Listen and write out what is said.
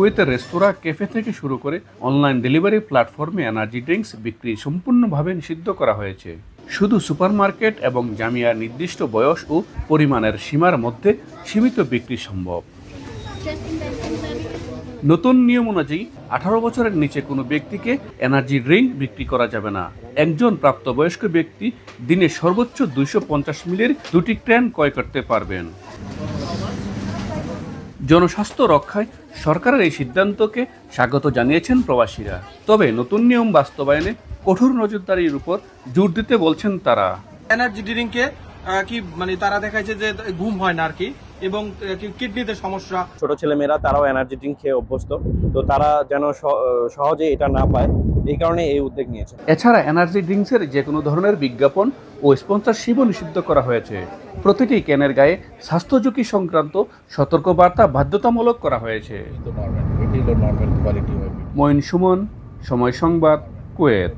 কুয়েতের রেস্তোরাঁ, ক্যাফে থেকে শুরু করে অনলাইন ডেলিভারি প্ল্যাটফর্মে এনার্জি ড্রিঙ্কস বিক্রি সম্পূর্ণভাবে নিষিদ্ধ করা হয়েছে। শুধু সুপারমার্কেট এবং জামিয়ার নির্দিষ্ট বয়স ও পরিমাণের সীমার মধ্যে সীমিত বিক্রি সম্ভব। নতুন নিয়ম অনুযায়ী 18 বছরের নিচে কোনো ব্যক্তিকে এনার্জি ড্রিঙ্ক বিক্রি করা যাবে না। একজন প্রাপ্তবয়স্ক ব্যক্তি দিনে সর্বোচ্চ 250 মিলির 2টি ক্যান ক্রয় করতে পারবেন। জনস্বাস্থ্য রক্ষায় সরকারের এই সিদ্ধান্তকে স্বাগত জানিয়েছেন প্রবাসীরা। তবে নতুন নিয়ম বাস্তবায়নে কঠোর নজরদারির উপর জোর দিতে বলছেন তারা। এনার্জি ড্রিঙ্কে কি মানে তারা দেখাচ্ছে যে ঘুম হয় না আর কি, এবং কিডনিতে সমস্যা। ছোট ছেলেমেয়েরা তারাও এনার্জি ড্রিঙ্ক খেয়ে অভ্যস্ত, তো তারা যেন সহজে এটা না পায়, এই কারণে এই উদ্যোগ নিয়েছে। এছাড়া এনার্জি ড্রিঙ্কসের যে কোনো ধরনের বিজ্ঞাপন ও স্পন্সরশিপও নিষিদ্ধ করা হয়েছে। প্রতিটি ক্যানের গায়ে স্বাস্থ্য ঝুঁকি সংক্রান্ত সতর্কবার্তা বাধ্যতামূলক করা হয়েছে। মঈন সুমন, সময় সংবাদ, কুয়েত।